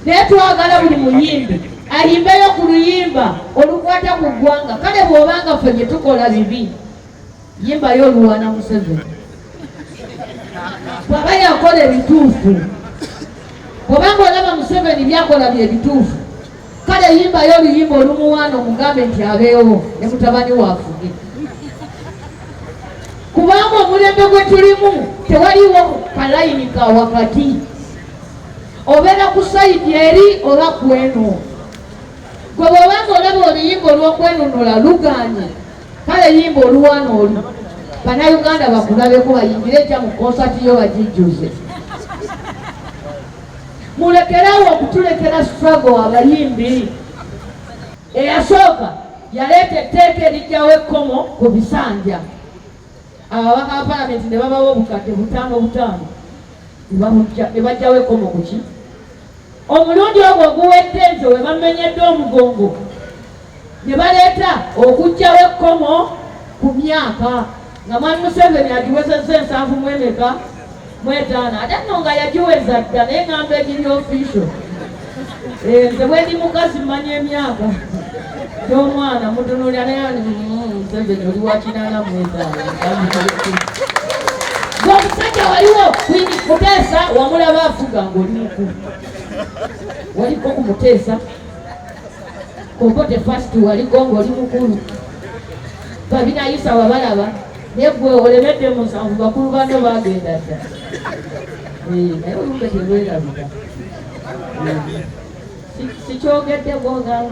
naye twagala buli muyimbi ayimbeyo ku luyimba olukwata ku ggwanga. Kale bw'obanga ffe gye tukola bibi, yimbayo oluwana Museveni. Bw'aba yakola ebituufu, bw'obanga olaba Museveni byakola bye bituufu, kale yimbayo oluyimba olumuwaana omugambe nti abeewo ne mutabani waafuge. Kubanga omulembe gwe tulimu tewaliwo kalayini ka wakati, obeera ku sayidi eri oba kweno. Gwe bw'obanga olaba oluyimba olw'okwenunula luganye, kale yimba oluwaana olu bannayuganda bakulabeko bayimbire ekya mu konsati yo bagijjuze. Mulekerawo okutulekera struggle abayimbi. Eyasooka yaleeta etteeka erijjawo ekkomo ku bisanja. Ababaka ba palamenti ne babawo obukadde butaano ne bajjawo ekkomo ku ki? Omulundi ogwo oguwedde nti we bamenyedde omugongo ne baleeta okuggyawo ekkomo ku myaka nga mwami Museveni agiwezezza 7.5 ate nno nga yagiweza dda naye ngamba egiri official. Nze bwe ndi mukazi mmanya emyaka gy'omwana mutunuulira naye Museveni oli wa 85. Ng'omusajja waliwo Muteesa wamulaba afuga ng'oli mukulu, waliko ku Muteesa Kokote fast waliko ng'oli mukulu, babinayisa wabalaba naye gwe olemedde mu 7 bakulu bano bagenda dda. Naye olumbe tewerabika sikyogedde bwonga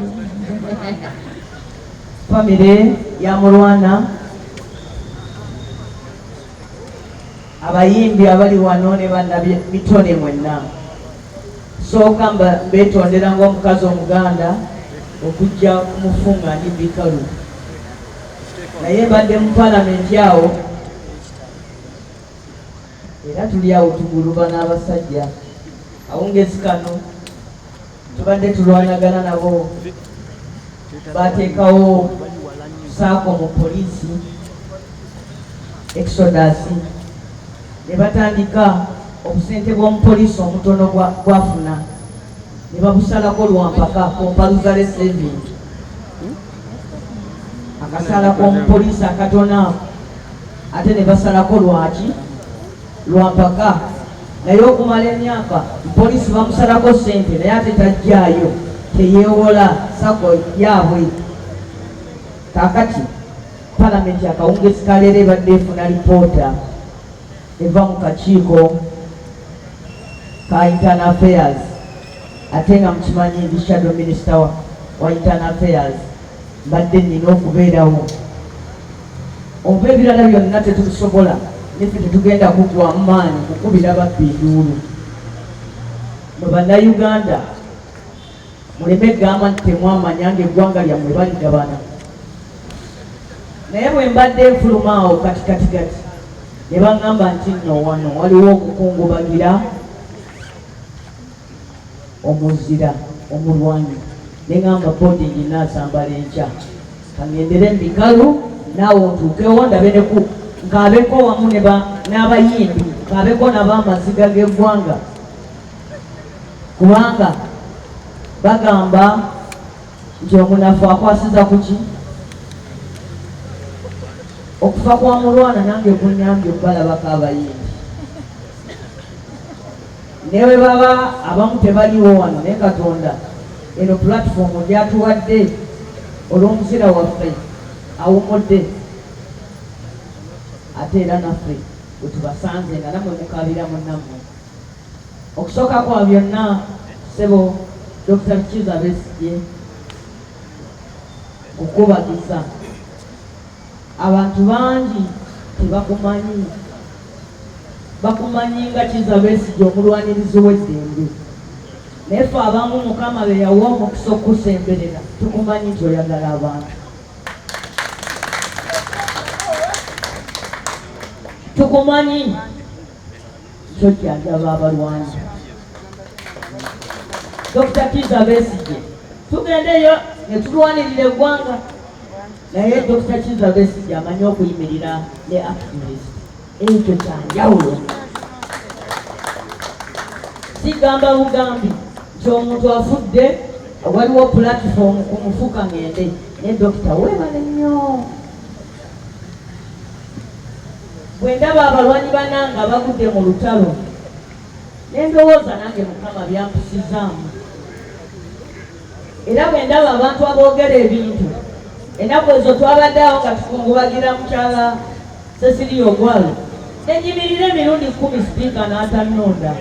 famire ya mulwana, abayimbi abali wano ne bannabitone mwenna, sooka mbetondera ng'omukazi omuganda okujja kumufunga ndi bikalu. Naye mbadde mu palamenti awo era tuli awo tuguluba n'abasajja awungezi kano tubadde tulwanagana nabo. Bateekawo saako mu poliisi exodus ne batandika obusente bw'omupoliisi omutono gwafuna ne babusalako lwampaka kompaluza saving. Akasala k'omupoliisi akatona ate ne basalako lwaki lwampaka. Naye okumala emyaka poliisi bamusalako sente naye ate tajjaayo, teyeewola sako yaabwe. Kaakati palamenti akawungezi Kale ebadde efuna lipoota eva mu kakiiko ka internal affairs, ate nga mukimanyi ndi shadow minister wa internal affairs. Mbadde nina okubeerawo oba ebirala byonna tetubisobola, niffe tetugenda kugwa mu maanyi kukubira babbi enduulu. Mwe bannayuganda muleme gamba nti temwamanya ng'eggwanga lyammwe baligabana. Naye bwe mbadde nfuluma awo katikatigati ne baŋŋamba nti nno wano waliwo okukungubagira omuzira omulwanyi. Ne ŋŋamba boarding naasambala enkya kaŋŋendere mbikalu naawe ontuukewo ndabe neku nkaabeko wamu n'abayimbi, nkaabeko n'ab'amaziga g'eggwanga, kubanga bagamba nti omunafu akwasiza ku ki? Okufa kwa mulwana nange kunyambye okubalabako abayimbi. Newe baba abamu tebaliwo wano naye Katonda eno platform gyatuwadde olw'omuzira waffe awumudde, ate era naffe bwe tubasanze nga namwe mukabira munnammwe. Okusooka kwa byonna ssebo Dr. Kiza Besigye okukubagiza. Abantu bangi tebakumanyi, bakumanyi nga Kiza Besigye omulwanirizi w'eddembe, naye ffe abamu Mukama be yawa omukisa okusemberera tukumanyi nti oyagala abantu. Tukumanyi kyojjanjaba abalwanyi. Dr. Kiza Besigye tugendeyo ne tulwanirira eggwanga, naye Dr. Kiza Besigye amanyi okuyimirira ne activist. Ekyo kyanjawulo. Sigamba bugambi ky'omuntu afudde waliwo platform kumufuka ngende ne dokita weebale nnyo. Bwe ndaba abalwanyi bananga bagudde mu lutalo ne ndowooza nange Mukama byampusizaamu. Era bwe ndaba abantu aboogera ebintu ennaku ezo twabaddeawo nga tukungubagira mukyala Cecilia Ogwalo nenyimirira emirundi 10 sipiika n'atannonda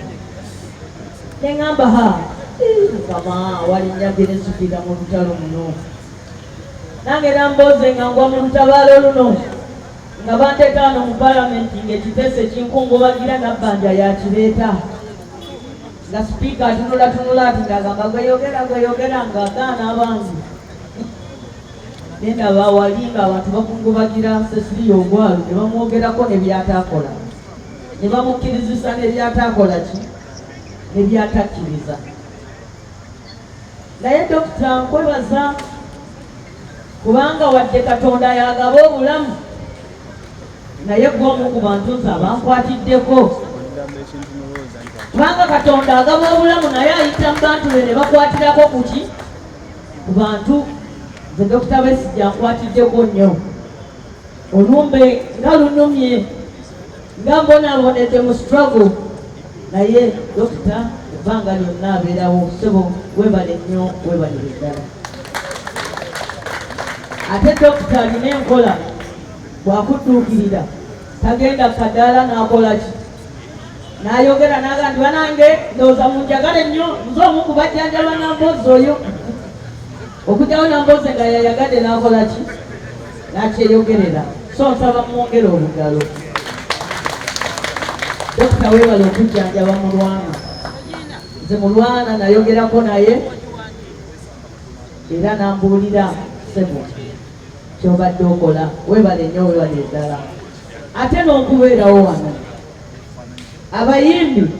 neŋŋamba Mukama walinnya genesukira mu lutalo muno nange Nambooze nga ngwa mu lutabaalo luno nga banteekaano mu palamenti ng'ekiteeso ekinkungubagira nabbanja yakireeta nga sipiika atunulatunula ati ng'agamba gweyogera ng'agaana abangi nendaba wali nga abantu bakungubagira Cecilia Ogwalo ne bamwogerako ne byataakola ne bamukkirizisa ne byataakola ki ne byatakkiriza. Naye dokita nkwebaza kubanga wadde Katonda yagaba obulamu naye gw'omu ku bantu nze abankwatiddeko kubanga Katonda agaba obulamu naye ayita mu bantu be ne bakwatirako kuki ku bantu. Nze Dokita Besigye ankwatiddeko nnyo olumbe nga lunumye nga mbonaabonedde mu struggle naye dokita ebbanga lyonna abeerawo ssebo weebale nnyo weebalire ddala. Ate dokita alina enkola bw'akudduukirira tagenda kadaala n'akola ki n'ayogera n'aga nti banange ndowooza munjagale nnyo nze omu ku bajjanjaba Nambooze oyo okujjawo Nambooze nga yayagadde n'akola ki n'akyeyogerera. So nsaba mwongere olugalo. Dokita weebale okujjanjaba mulwana. Nze mulwana nayogerako naye era n'ambuulira ssebo ky'obadde okola weebale nnyo weebale ddala. Ate n'okubeerawo wano abayimbi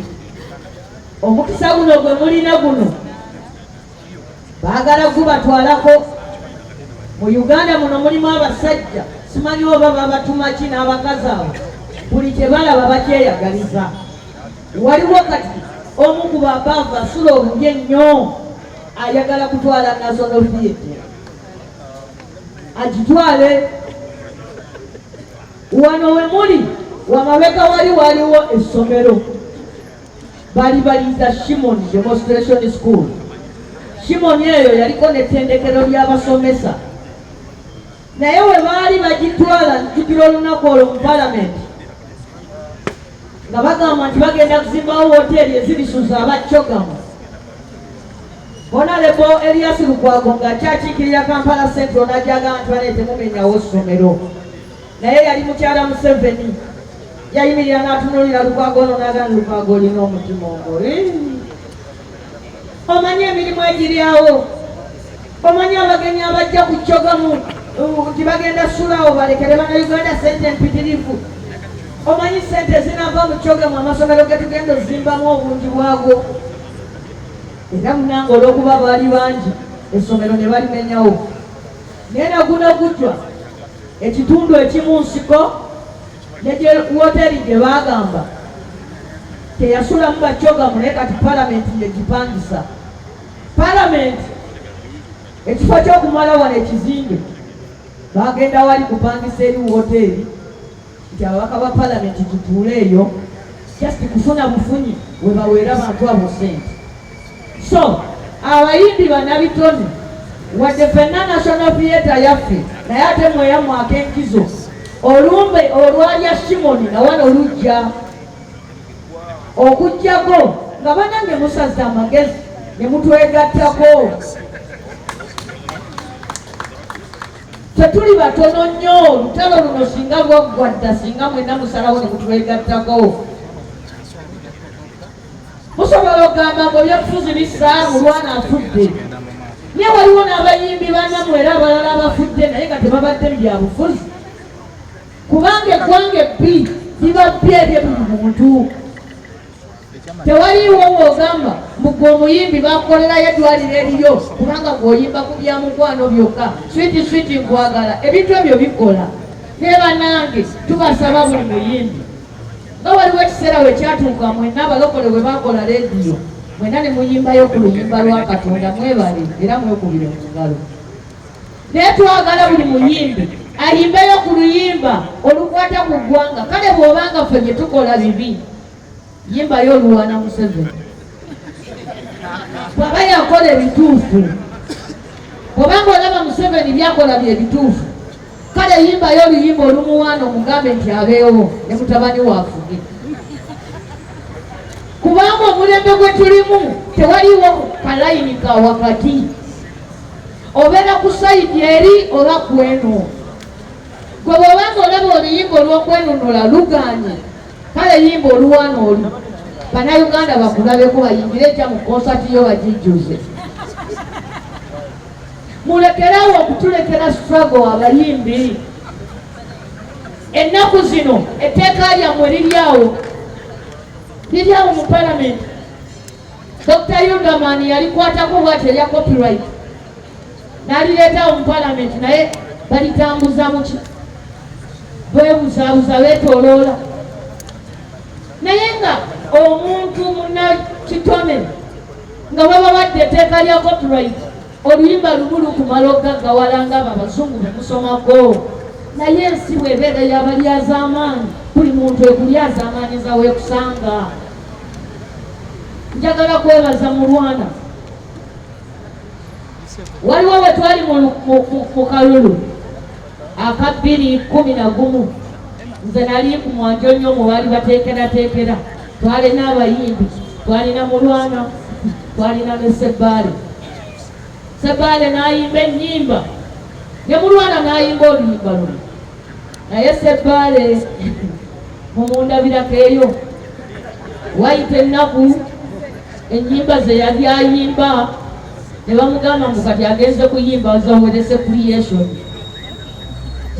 omukisa guno gwe mulina guno baagala gubatwalako. Mu Uganda muno mulimu abasajja simanyi oba babatuma ki n'abakazi abo buli kye balaba bakyeyagaliza. Waliwo kati omu ku babaavu asula obulye ennyo ayagala kutwala national theatre agitwale. Wano we muli wamabega wali waliwo essomero bali baliyita Shimon Demonstration School. Shimon eyo yaliko n'ettendekero ly'abasomesa naye we baali bagitwala njukira olunaku olwo mu palamenti nga bagamba nti bagenda kuzimbawo woteeri ezilisuza abacyogamu. Honorable Elias Lukwago ng'akyakiikirira Kampala Central n'ajagamba nti bane temumenyawo essomero naye yali mukyala Museveni yayimirira n'atunuulira Lukwago ono n'agamba Lukwago olina omutima omuli omanyi emirimu egiryawo omanyi abagenyi abajja ku kyogamu nti bagenda sulawo balekere bannayuganda sente empitirivu omanyi sente zinava mu kyogamu amasomero ge tugenda ozimbamu obungi bwago. Era munange olw'okuba baali bangi essomero ne balimenyawo naye naguno gujwa ekitundu ekimu nsiko ne gye woteeri gye baagamba teyasulamu bakyogamu naye kati palamenti yegipangisa. Palamenti ekifo ky'okumala wano ekizimbe bagenda wali kupangisa eri woteeri nti ababaka ba palamenti tutuule eyo just kufuna bufunyi we baweera abantu abo sente. So abayimbi bannabitone wadde ffenna national theatre yaffe naye ate mweyamwako enkizo olumbe olwalya Shimoni na wano lujja okujjago nga banange musaza amagezi ne mutwegattako. Tetuli batono nnyo olutalo luno singa lwaggwadda singa mwenna musalawo ne mutwegattako. Musobola okugamba ngo ebyobufuzi bisaamu lwana afudde naye waliwo n'abayimbi bannamu era abalala abafudde naye nga tebabadde mu byabufuzi kubanga eggwanga ebbi liba bbi eri buli muntu. Tewaliwo w'ogamba mugwe omuyimbi bakolerayo eddwaliro eriyo kubanga ng'oyimba ku bya mukwano byokka switi switi nkwagala ebintu ebyo bikola. Naye bannange tubasaba buli muyimbi nga waliwo ekiseera we kyatuuka mwenna abalokole bwe bakola leediyo mwena ne muyimbayo ku luyimba lwa Katonda mwebale era mwekubire mu ngalo. Naye twagala buli muyimbi ayimbeyo ku luyimba olukwata ku ggwanga. Kale bw'obanga ffe bye tukola bibi, yimbayo oluwana Museveni. Bw'aba yakola ebituufu, bw'obanga olaba Museveni byakola bye bituufu, kale yimbayo oluyimba olumuwaana omugambe nti abeewo ne mutabani waafuge. Kubanga omulembe gwe tulimu tewaliwo kalayini ka wakati, obeera ku sayidi eri oba kweno. Gwe bw'obanga olaba oluyimba olw'okwenunula lugaanye, kale yimba oluwaana olu Bannayuganda bakulabeko bayimbire ejja mu konsati yo bagijjuze. Mulekerawo okutulekera struggle abayimbi. Ennaku zino etteeka lyammwe liryawo mu palamenti. Dr. Yundamani yalikwatako bwati erya copyright n'alireetawo mu palamenti, naye balitambuza muki beebuzaabuza beetooloola. Naye nga omuntu munnakitone nga baba badde etteeka lya copyright, oluyimba lumu lukumala ogaggawala ng'abo abazungu be musomako. Naye ensi bw'ebeera y'abalyazaamaanyi, buli muntu ekulyazaamaaniza weekusanga. Njagala kwebaza mulwana. Waliwo we twali mu kalulu aka 2011, nze nali ku Mwanjonyo mu baali bateekerateekera. Twalina abayimbi, twalina mulwana, twalina ne Sebbaale. Sebbaale n'ayimba ennyimba, ne mulwana n'ayimba oluyimba luno. Naye Sebbaale mumundabirako eyo, wayita ennaku ennyimba ze yali ayimba ne bamugamba ngu kati agenze kuyimba zowerese creation.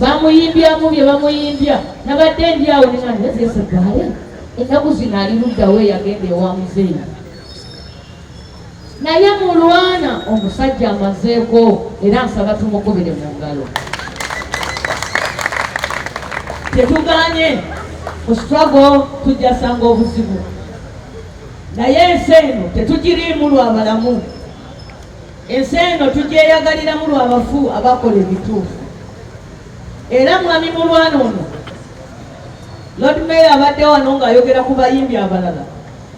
Bamuyimbyamu bye bamuyimbya, nabadde ndi awo nenaneze Sebbaale ennaku zino ali luddawo yagenda ewa muzeeyi. Naye mulwana omusajja amazeeko era nsaba tumukubire mu ngalo. Tetuganye mu struggle tujja sanga obuzibu, naye ensi eno tetugiriimu lw'abalamu. Ensi eno tugyeyagaliramu lw'abafu abakola ebituufu. Era mwami mulwana ono Lord Mayor abadde wano ng'ayogera ku bayimbi abalala,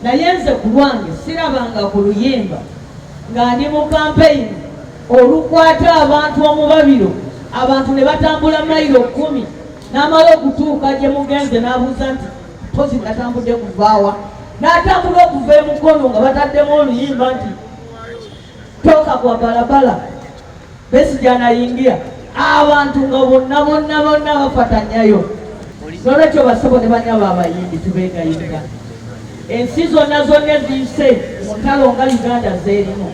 naye nze ku lwange sirabanga ku luyimba nga ndi mu kampeyini olukwata abantu omubabiro, abantu ne batambula mayiro 10 n'amala okutuuka gye mugenze n'abuuza nti pozi natambudde kuvaawa, n'atambula okuva emukono nga bataddemu oluyimba nti toka kwa balabala Besigye anayingira. Abantu nga bonna bafatanyayo. Nolwekyo basabo ne banyaba abayimbi tubeegayinga. Ensi zonna eziyise mu ntalo nga Uganda zeerimu,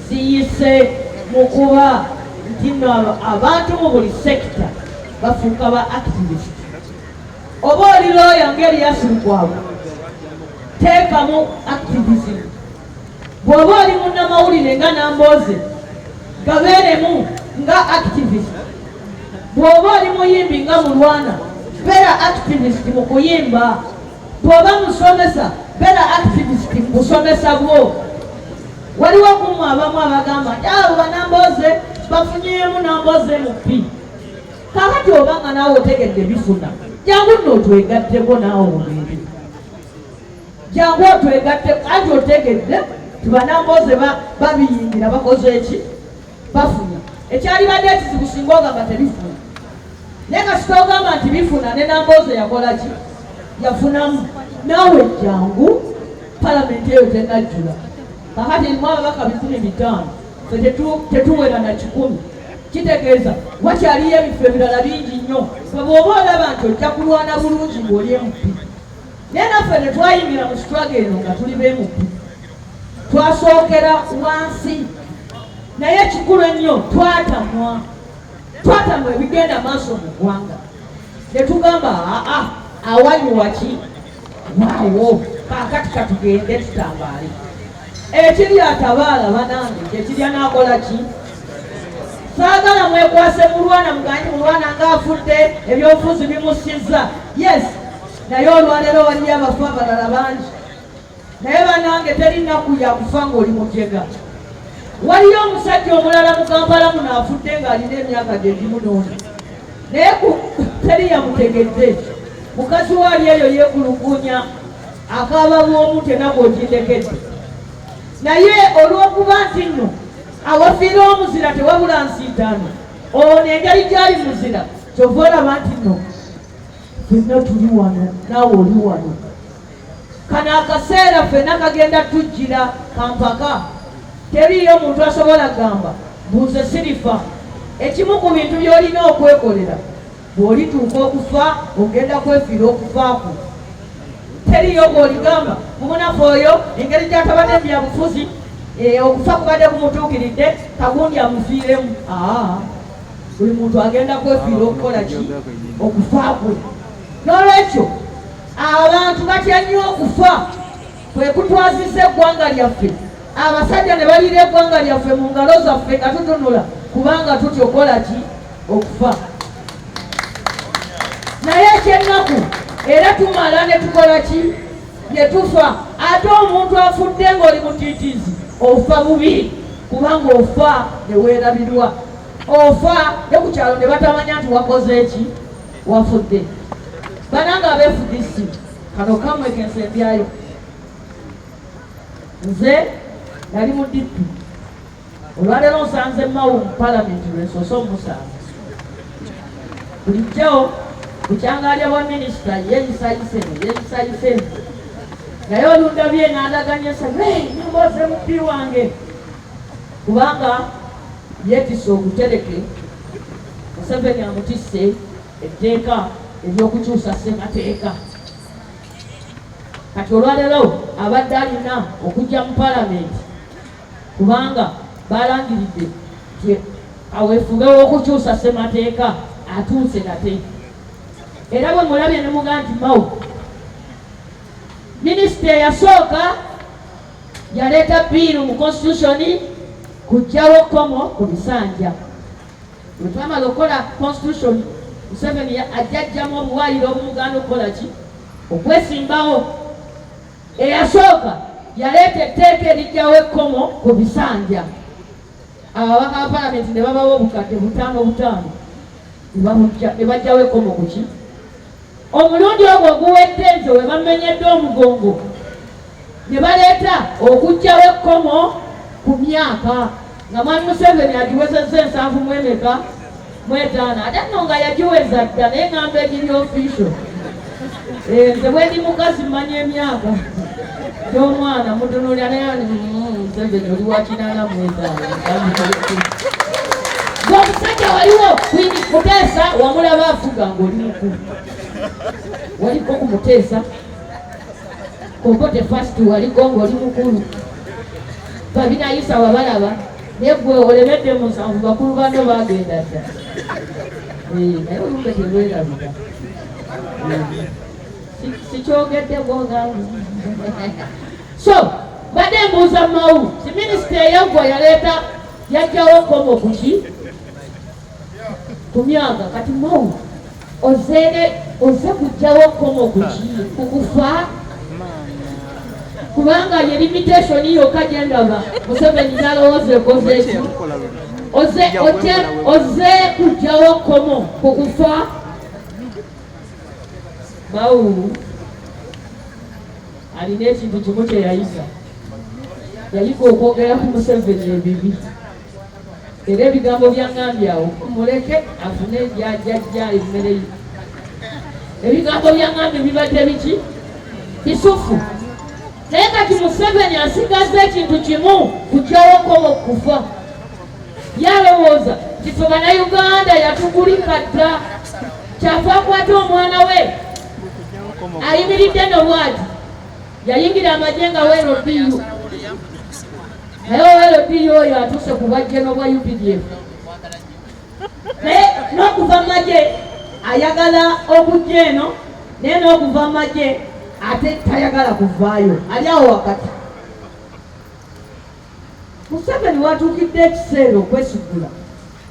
ziyise mu kuba nti nno abantu mu buli sekita bafuuka ba activist. Oba oli looya ng'Eriyasirugwabu, teekamu activism. Bw'oba oli munnamawulire nga Nambooze, gabeeremu nga activist. Bw'oba oli muyimbi nga mulwana, beera activist mu kuyimba. Bw'oba musomesa, beera activist mu busomesa bwo. Waliwo kumu abamu abagamba nti abo Nambooze bafunyeemu Nambooze muppi. Kakati obanga naawe otegedde bifuna, jangu nno otwegatteko naawe mubiri. Jangu otwegatteko, anti otegedde tuba Nambooze babiyimbira bakoze eki? Bafuna. Ekyali badde ekizibu singa ogamba tebifuna. Naye kasita ogamba nti bifuna ne Nambooze yakola ki? Yafunamu. Naawe jangu palamenti eyo tenajjula. Kakati erimu ababaka 500, ffe tetuwera na 100. Kitegeeza wakyaliyo ebifo ebirala bingi nnyo. Ffe bw'oba olaba nti ojja kulwana bulungi ng'oli MP. Naye naffe ne twayingira mu struggle eno nga tuli b'MP. Twasookera wansi. Naye kikulu ennyo twatamwa ebigenda maaso mu ggwanga. Ne tugamba awanyiwa ki? Waawo kaakati katugende tutambaale. Ekiri atabaala banange kyekirya n'akola ki? Saagala mwekwase mulwana muganyi mulwana ng'afudde ebyobufuzi bimusizza. Yes, naye olwaleero waliyo abafu abalala bangi. naye banange teri nnaku yakufa ng'oli mujega. Waliyo omusajja omulala mu Kampala muno afudde ng'alina emyaka gye gimunoona, naye teri yamutegedde. Mukazi waali eyo yeekulugunya akaaba bw'omu tena bw'ogindekedde, naye olw'okuba nti nno awafiira omuzira tewabula nsiitaano, ono engeri gy'ali muzira kyova olaba nti nno ffenna tuli wano naawe oli wano. Kano akaseera ffenna kagenda tujjira kampaka, teriiyo muntu asobola gamba mbuze sirifa. Ekimu ku bintu by'olina okwekolera bw'olituuka okufa ogenda kwefiira okufaaku. Teriiyo bw'oligamba munafu oyo engeri gy'atabadde byabufuzi okufa kubadde kumutuukiridde kagundi amufiiremu. Buli muntu agenda kwefiira okukola ki? Okufaaku. N'olwekyo abantu batya nnyo okufa, kwe kutwazisa eggwanga lyaffe. Abasajja ne baliira eggwanga lyaffe mu ngalo zaffe nga tutunula kubanga tutya okukola ki? Okufa. Naye ekyennaku era tumala ne tukola ki? Ne tufa. Ate omuntu afudde ng'oli mutiitiizi ofa bubi, kubanga ofa ne weerabirwa. Ofa ne ku kyalo ne batamanya nti wakoze eki? Wafudde. Bananga abeefudisi kano kamwe kensembyayo. Nze nali mu DP, olwaleero nsanze Mawu mu palamenti lwensose omusanze. Bulijjo bukyangalya bwa minisita yeeyisayise naye olundabye n'andaganyesa Nambooze mupi wange kubanga yeetisse ogutereke. Museveni amutisse etteeka ery'okukyusa ssemateeka. Kati olwaleero abadde alina okujja mu palamenti kubanga balangiridde nti aweefube w'okukyusa ssemateeka atuuse nate. Era bwe mulabye ne mugaa nti Mawu minisita eyasooka yaleeta biiru mu constitution kuggyawo komo ku bisanja. Bwe twamala okukola constitution, Museveni ajjajjamu obuwaayiro obumuganda okukola ki? Okwesimbawo. Eyasooka yaleeta etteeka eriggyawo ekkomo ku bisanja. Ababaka ba palamenti ne babawo obukadde 5 ne bajjawo ekkomo ku ki? Omulundi ogwo oguwedde nze we bamenyedde omugongo ne baleeta okuggyawo ekkomo ku myaka nga mwami Museveni agiwezezza 7.5 ate nno nga yagiweza dda naye ngamba egiri official. Nze bwe ndi mukazi mmanya emyaka gy'omwana mutunulira naye Museveni oli wa 85. Ng'omusajja waliwo Muteesa wamulaba afuga ng'oli mukulu, waliko ku Muteesa Kokote Fast waliko ng'oli mukulu, babinayisa wabalaba naye gwe olemedde mu 7 bakulu bano bagenda dda. Naye olumbe telwerabika sikyogedde bwonga. So badde mbuuza Mawu si minisita eyaggwa yaleeta yajjawo komo kuki? Ku myaka. Kati Mawu oze kuggyawo komo kuki? Kukufa? Kubanga ye limitation yokka gyendaba Museveni n'alowooza ekoze eki? Oze kuggyawo komo kukufa? Mawu alina ekintu kimu kye yayisa. Yayiga okwogera ku Museveni ebibi. Era ebigambo byaŋŋambye awo muleke afune gyajjajja emmere ye. Ebigambo byaŋŋambye bibadde biki? Bisufu. Naye kati Museveni asigaza ekintu kimu kuggyawo komo kufa. Yalowooza nti ffe Bannayuganda yatugulika dda, kyafa akwata omwana we ayimiridde n'obwati yayingira amagye nga weerodiyo, naye weerodiyo oyo atuuse ku bwajjeno bwa UPDF. Naye n'okuva mu magye ayagala okujja eno, naye n'okuva mu magye ate tayagala kuvaayo, ali awo wakati. Museveni watuukidde ekiseera okwesigula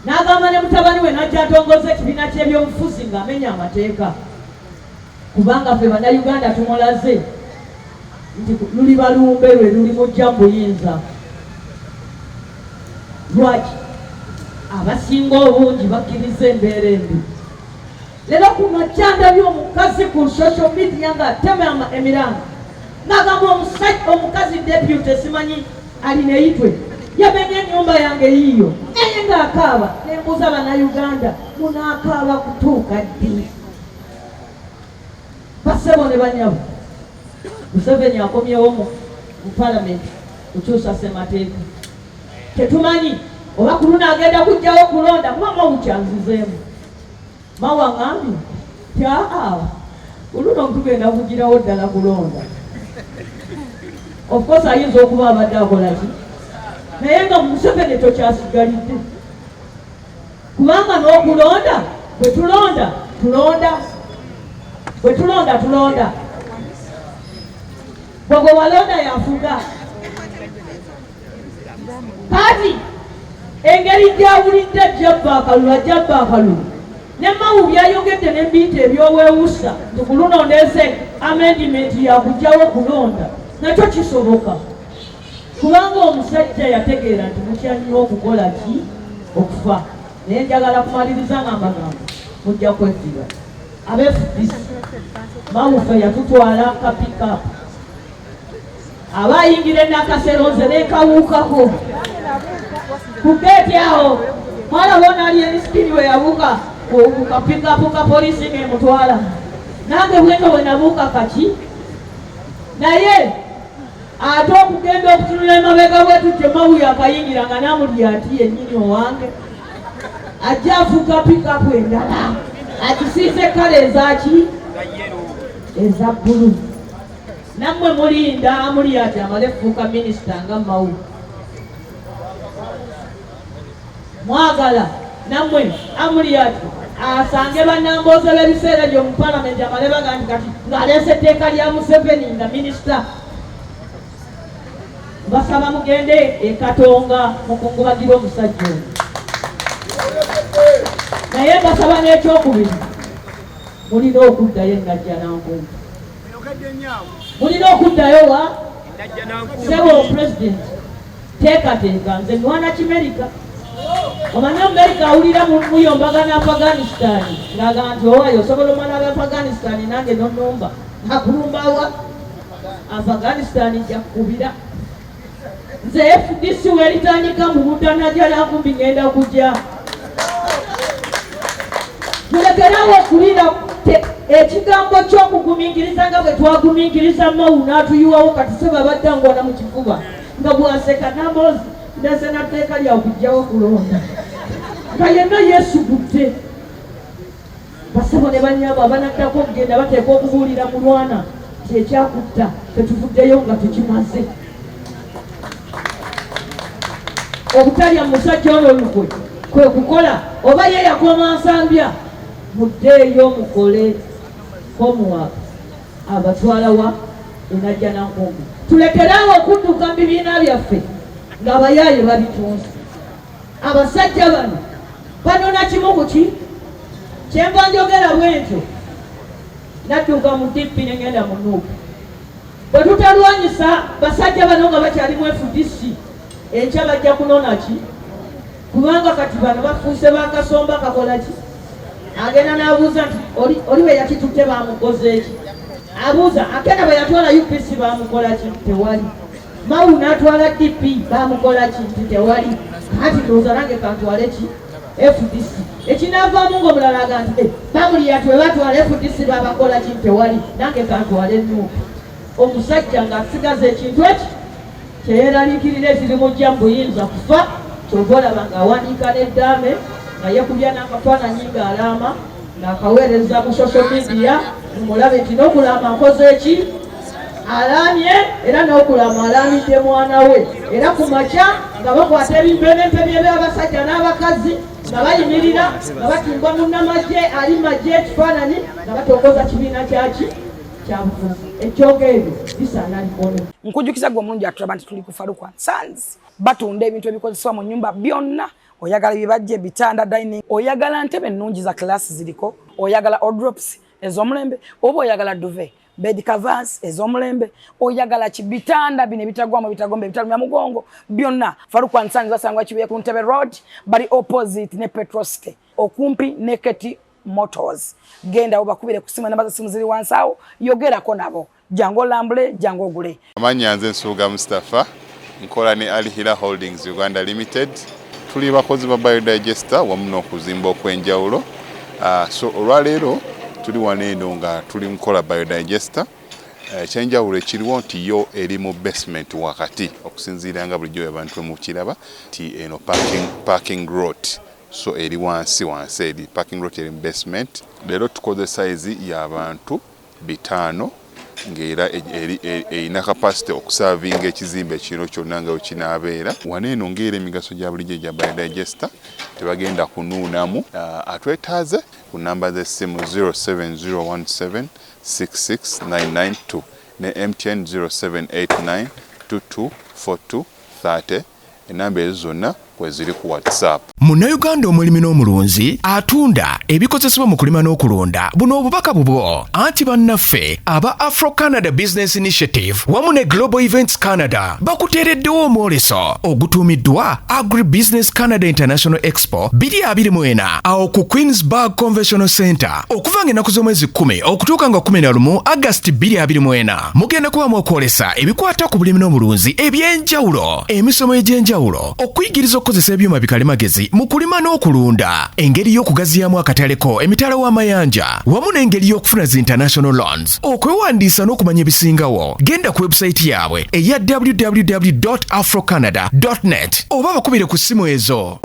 n'agamba ne mutabani we n'ajja atongoza ekibiina ky'ebyobufuzi ng'amenya amateeka, kubanga ffe Bannayuganda tumulaze luli balumbe lwe luli mujja buyinza. Lwaki abasinga obungi bakkiriza embeera embi. Leero ku makyanda by'omukazi ku social media ng'atema emiranga n'agamba omukazi deputy simanyi alina eyitwe yamenye ennyumba yange yiyo naye ng'akaaba. Nembuuza bannayuganda munaakaaba kutuuka ddi? Bassebo ne banyabo Museveni akomyewo mu palamenti kukyusa ssemateeka. Tetumanyi oba ku luno agenda kujjawo kulonda kuba Mawu kyanzizeemu. Mawu aŋambye ti ku luno tugenda kugirawo ddala kulonda. Of course ayinza okuba abadde akola ki naye nga Museveni tokyasigalidde kubanga n'okulonda bwe tulonda bwe walonda yafuga. Kati engeri gyawulidde jjabba akalulu ne Mawu byayogedde n'embiyita ebyowewusa nti ku luno ndeese amendment yakugjawo kulonda nakyo kisoboka kubanga omusajja yategeera nti mutya nnyo okukola ki okufa. Naye njagala kumaliriza ng'amagambo mujja kweddira abeefudisi. Mawu ffe yatutwala kapikapu abayingira enakaseronze nekawuukako ku geeti awo mwalabona ali enisikini we yabuuka ku kapikapu ka polisi ng'emutwala. Nange bweno bwe nabuuka kaki naye ate okugenda okutunula emabega bwetu gye Mawu yakayingira nga namulya ati yennyini owange ajja afuuka pikapu endala agisiize kale ezaki eza bbulu. Nammwe mulinda amuli ati amale kufuuka minisita nga Mawu. Mwagala nammwe amuli ati asange bannambooze b'ebiseera gyo mu palamenti amale baga nti kati ng'aleese etteeka lya Museveni nga minisita. Basaba mugende ekatonga mukungubagira omusajja ono. Naye basaba n'ekyokubiri mulina okuddayo enajja Nambooze. Mulina okuddayo wa sebo president teekateeka nze mwana kimerika omanyi Amerika awulira muyombagana Afghanistan ng'agamba nti owaayo osobola omwana Afghanistan nange nonnumba akulumbawa Afghanistan jakubira. Nze FDC weritandika mu butanajja nakumbi ngenda kujja. Mulekerawo okulira ekigambo ky'okugumingiriza nga bwe twagumingiriza Mawu n'atuyiwawo kati seba baddangwana mu kifuba nga bwaseka Nambooze ndese natteeka lya kujjawo kulonda nga yenna yeesugudde. Basebo ne bannyabo abanaddako okugenda bateeka okubuulira mulwana ti ekyakutta tetuvuddeyo nga tukimaze. Obutalya musajja ono lukwe kwe kukola oba ye yakoma nsambya muddeeyo mukole homework abatwala wa enajja Nambooze. Tulekerawo okudduka mu bibiina byaffe ng'abayaaye babitunze. Abasajja bano banona kimu ku ki kyenva njogera bwentyo nadduka mu DP nengenda mu NUP. Bwe tutalwanyisa basajja bano nga bakyali mu FDC enkya bajja kunona ki kubanga kati bano bafuuse bakasomba kakola ki agenda n'abuuza nti oli we yakitutte bamukoze ki abuuza agenda bwe yatwala UPC bamukola ki tewali. Mawu n'atwala DP bamukola ki nti tewali. Kati ndowooza nange kantwale ki FDC ekinaavaamu ng'omulala aga nti bamuli yatwe batwala FDC babakola ki tewali nange kantwale NUP. Omusajja ng'asigaza ekintu eki kyeyeraliikirira ekirimujja mu buyinza kufa kyova olaba ng'awandiika n'eddaame nga yekubya n'akafaananyi ng'alaama ng'akaweereza mu social media mulabe nti n'okulama nkoze eki alaamye era n'okulama alaamidde mwana we. Era ku makya nga bakwata ebimpenempe by'abasajja n'abakazi nga bayimirira nga batimba munnamagye ali magye ekifaananyi nga batongoza kibiina kyaki kyabufuzi. Ekyonga ebyo bisaana likono. Nkujjukiza gwe omulungi atulaba nti tuli ku Faruku & Sons batunda ebintu ebikozesebwa mu nnyumba byonna. Oyagala ebibajje bitanda dining, oyagala ntebe ennungi za class ziriko, oyagala wardrobes ez'omulembe, oba oyagala duvet, bed covers ez'omulembe oyagala kibitanda bine bitagwamu bitagombe bitalumya mugongo byonna Faruku and Sons basangwa kibuye ku Ntebe Road bali opposite ne Petrosite okumpi Naked Motors genda obakubire kusima namba za simu ziri wansawo yogerako nabo jango lambule jango gule amanyanze Nsuuga Mustafa nkola ne Alihira Holdings Uganda Limited tuli bakozi ba biodigester wamu n'okuzimba okwenjawulo so olwaleero tuli waneno nga tuli nkola biodigester ekyenjawulo ekiriwo nti yo eri mu basement wakati okusinziira nga bulijjo abantu mu kiraba ti eno parking lot so eri wansi eri parking lot eri mu basement leero tukoze size y'abantu 5 ngera erina capacity okuservinga ekizimbe kino kyonna nga kinaabeera waneeno ngera emigaso gya bulijjo gya biodigester tebagenda kunuunamu atwetaaze ku namba z'essimu 07017669992 ne MTN 0789224230 enamba ezo zonna kweziri ku WhatsApp. Munnayuganda omulimi n'omulunzi atunda ebikozesebwa mu kulima n'okulonda buno obubaka bubwo anti bannaffe aba Afro Canada Business Initiative wamu ne Global Events Canada bakuteereddewo omwoleso ogutuumiddwa Agri Business Canada International Expo 2024 awo ku Queensburg Convention Center okuva ng'ennaku z'omwezi 10 okutuuka nga 11 August 2024 mugenda kubamu okwolesa ebikwata ku bulimi n'omulunzi eby'enjawulo emisomo egy'enjawulo okuyigiriza okukozesa ebyuma bikalimagezi mu kulima n'okulunda engeri y'okugaziyaamu akataleko emitala w'amayanja wamu n'engeri y'okufuna zi international loans okwewandiisa n'okumanya ebisingawo genda ku website yaabwe eya www.afrocanada.net oba bakubire ku ssimu ezo